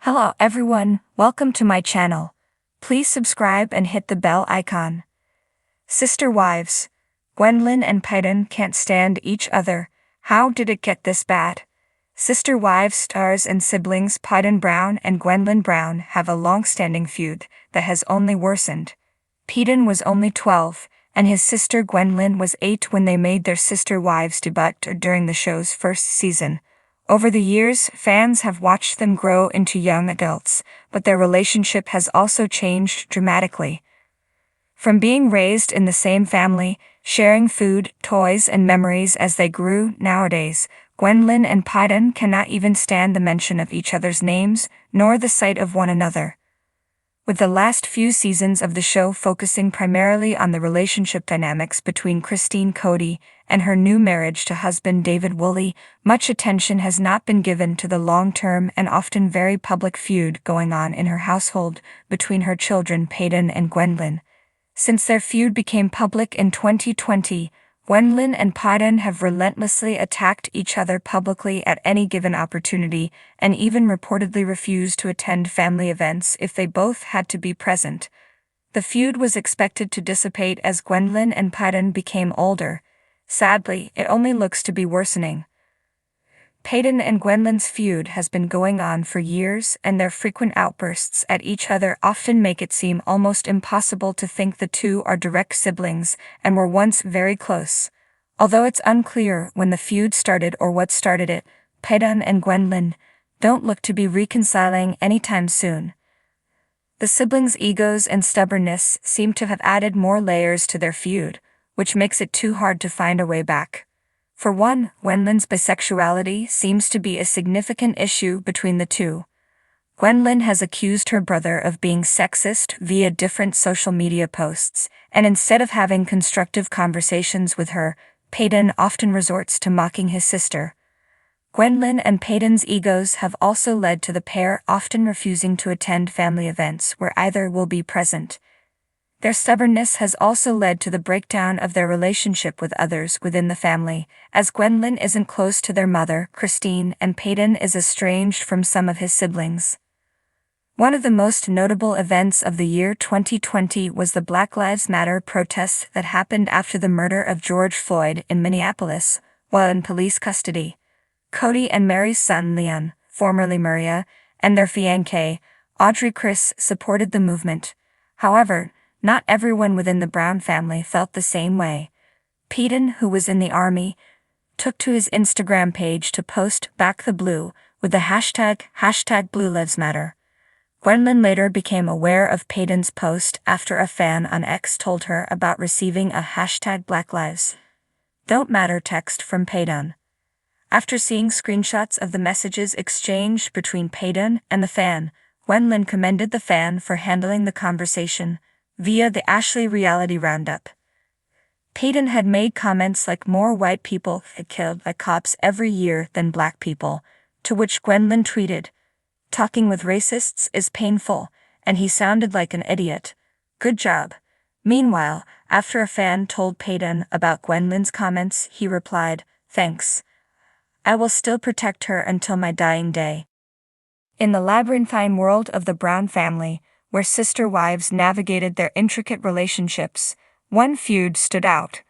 Hello everyone, welcome to my channel. Please subscribe and hit the bell icon. Sister wives. Gwendlyn and Paedon can't stand each other. How did it get this bad? Sister wives stars and siblings Paedon Brown and Gwendlyn Brown have a long-standing feud that has only worsened. Paedon was only 12, and his sister Gwendlyn was 8 when they made their sister wives debut during the show's first season. Over the years, fans have watched them grow into young adults, but their relationship has also changed dramatically. From being raised in the same family, sharing food, toys, and memories as they grew, nowadays, Gwendlyn and Paedon cannot even stand the mention of each other's names, nor the sight of one another. With the last few seasons of the show focusing primarily on the relationship dynamics between Cristin Cody and her new marriage to husband David Woolley, much attention has not been given to the long-term and often very public feud going on in her household between her children Paedon and Gwendlyn. Since their feud became public in 2020, Gwendlyn and Paedon have relentlessly attacked each other publicly at any given opportunity, and even reportedly refused to attend family events if they both had to be present. The feud was expected to dissipate as Gwendlyn and Paedon became older. Sadly, it only looks to be worsening. Paedon and Gwendlyn's feud has been going on for years, and their frequent outbursts at each other often make it seem almost impossible to think the two are direct siblings and were once very close. Although it's unclear when the feud started or what started it, Paedon and Gwendlyn don't look to be reconciling anytime soon. The siblings' egos and stubbornness seem to have added more layers to their feud, which makes it too hard to find a way back. For one, Gwendlyn's bisexuality seems to be a significant issue between the two. Gwendlyn has accused her brother of being sexist via different social media posts, and instead of having constructive conversations with her, Paedon often resorts to mocking his sister. Gwendlyn and Paedon's egos have also led to the pair often refusing to attend family events where either will be present. Their stubbornness has also led to the breakdown of their relationship with others within the family, as Gwendlyn isn't close to their mother, Cristin, and Paedon is estranged from some of his siblings. One of the most notable events of the year 2020 was the Black Lives Matter protests that happened after the murder of George Floyd in Minneapolis, while in police custody. Cody and Mary's son Leon, formerly Maria, and their fiancée, Audrey Chris, supported the movement. However, not everyone within the Brown family felt the same way. Paedon, who was in the army, took to his Instagram page to post "Back the Blue" with the hashtag #BlueLivesMatter. Gwendlyn later became aware of Paedon's post after a fan on X told her about receiving a #BlackLivesDon'tMatter text from Paedon. After seeing screenshots of the messages exchanged between Paedon and the fan, Gwendlyn commended the fan for handling the conversation via the Ashley Reality Roundup. Paedon had made comments like more white people get killed by cops every year than black people, to which Gwendlyn tweeted, "Talking with racists is painful, and he sounded like an idiot. Good job." Meanwhile, after a fan told Paedon about Gwendlyn's comments, he replied, "Thanks. I will still protect her until my dying day." In the labyrinthine world of the Brown family, where sister wives navigated their intricate relationships, one feud stood out,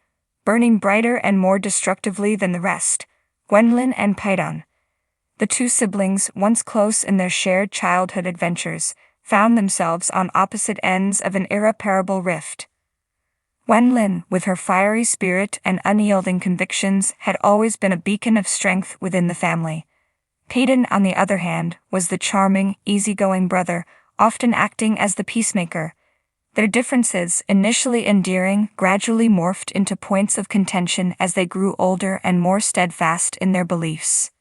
burning brighter and more destructively than the rest: Gwendlyn and Paedon. The two siblings, once close in their shared childhood adventures, found themselves on opposite ends of an irreparable rift. Gwendlyn, with her fiery spirit and unyielding convictions, had always been a beacon of strength within the family. Paedon, on the other hand, was the charming, easygoing brother, often acting as the peacemaker. Their differences, initially endearing, gradually morphed into points of contention as they grew older and more steadfast in their beliefs.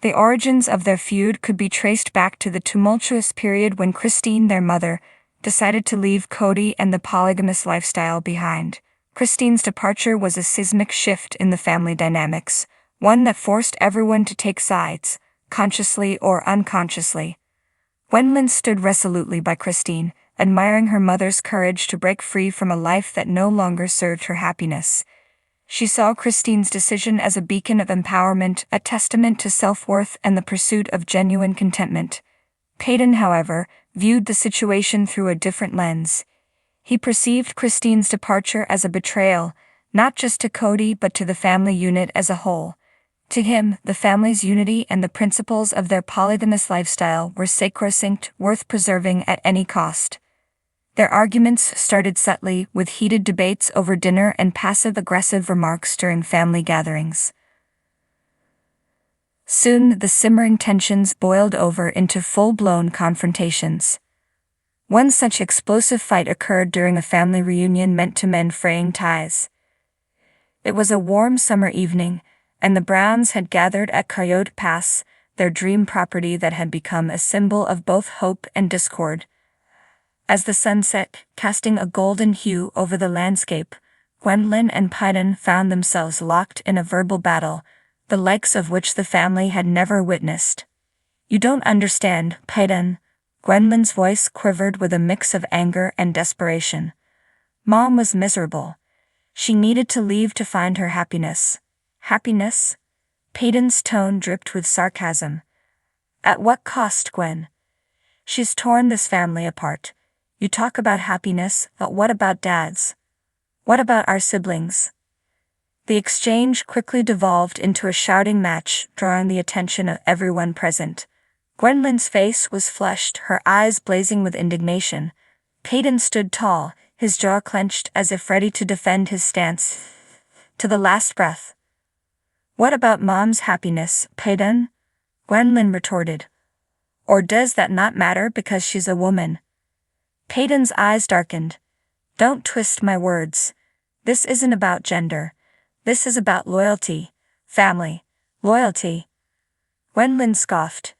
The origins of their feud could be traced back to the tumultuous period when Cristin, their mother, decided to leave Cody and the polygamous lifestyle behind. Cristin's departure was a seismic shift in the family dynamics, one that forced everyone to take sides, consciously or unconsciously. Gwendlyn stood resolutely by Cristin, admiring her mother's courage to break free from a life that no longer served her happiness. She saw Cristin's decision as a beacon of empowerment, a testament to self-worth and the pursuit of genuine contentment. Paedon, however, viewed the situation through a different lens. He perceived Cristin's departure as a betrayal, not just to Cody but to the family unit as a whole. To him, the family's unity and the principles of their polygamous lifestyle were sacrosanct, worth preserving at any cost. Their arguments started subtly, with heated debates over dinner and passive-aggressive remarks during family gatherings. Soon, the simmering tensions boiled over into full-blown confrontations. One such explosive fight occurred during a family reunion meant to mend fraying ties. It was a warm summer evening, and the Browns had gathered at Coyote Pass, their dream property that had become a symbol of both hope and discord. As the sun set, casting a golden hue over the landscape, Gwendlyn and Paedon found themselves locked in a verbal battle, the likes of which the family had never witnessed. "You don't understand, Paedon." Gwendlyn's voice quivered with a mix of anger and desperation. Mom was miserable. She needed to leave to find her happiness. Happiness? Paedon's tone dripped with sarcasm. At what cost, Gwen? She's torn this family apart. You talk about happiness, but what about Dad's? What about our siblings? The exchange quickly devolved into a shouting match, drawing the attention of everyone present. Gwendlyn's face was flushed, her eyes blazing with indignation. Paedon stood tall, his jaw clenched as if ready to defend his stance to the last breath. "What about Mom's happiness, Paedon?" Gwendlyn retorted. "Or does that not matter because she's a woman?" Paedon's eyes darkened. "Don't twist my words. This isn't about gender. This is about loyalty, family, loyalty." Gwendlyn scoffed.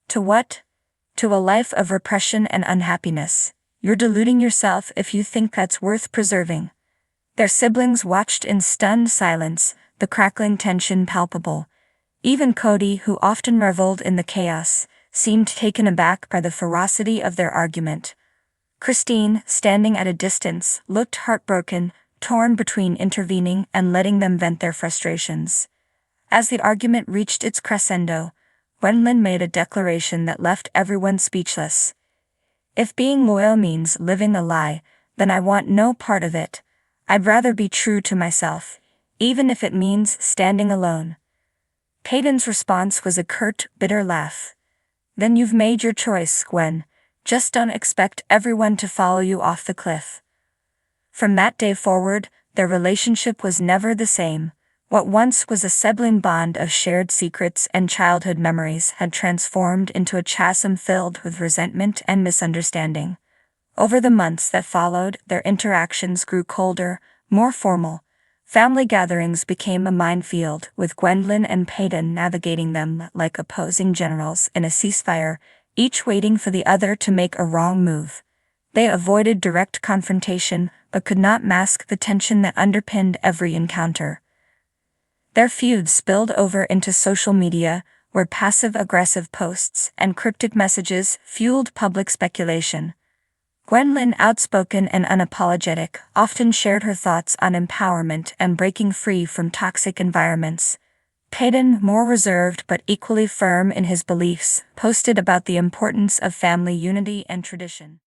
"To what? To a life of repression and unhappiness. You're deluding yourself if you think that's worth preserving." Their siblings watched in stunned silence, the crackling tension palpable. Even Cody, who often reveled in the chaos, seemed taken aback by the ferocity of their argument. Cristin, standing at a distance, looked heartbroken, torn between intervening and letting them vent their frustrations. As the argument reached its crescendo, Gwendlyn made a declaration that left everyone speechless. "If being loyal means living a lie, then I want no part of it. I'd rather be true to myself, even if it means standing alone." Paedon's response was a curt, bitter laugh. "Then you've made your choice, Gwen. Just don't expect everyone to follow you off the cliff." From that day forward, their relationship was never the same. What once was a sibling bond of shared secrets and childhood memories had transformed into a chasm filled with resentment and misunderstanding. Over the months that followed, their interactions grew colder, more formal. Family gatherings became a minefield, with Gwendlyn and Paedon navigating them like opposing generals in a ceasefire, each waiting for the other to make a wrong move. They avoided direct confrontation, but could not mask the tension that underpinned every encounter. Their feud spilled over into social media, where passive-aggressive posts and cryptic messages fueled public speculation. Gwendlyn, outspoken and unapologetic, often shared her thoughts on empowerment and breaking free from toxic environments. Paedon, more reserved but equally firm in his beliefs, posted about the importance of family unity and tradition.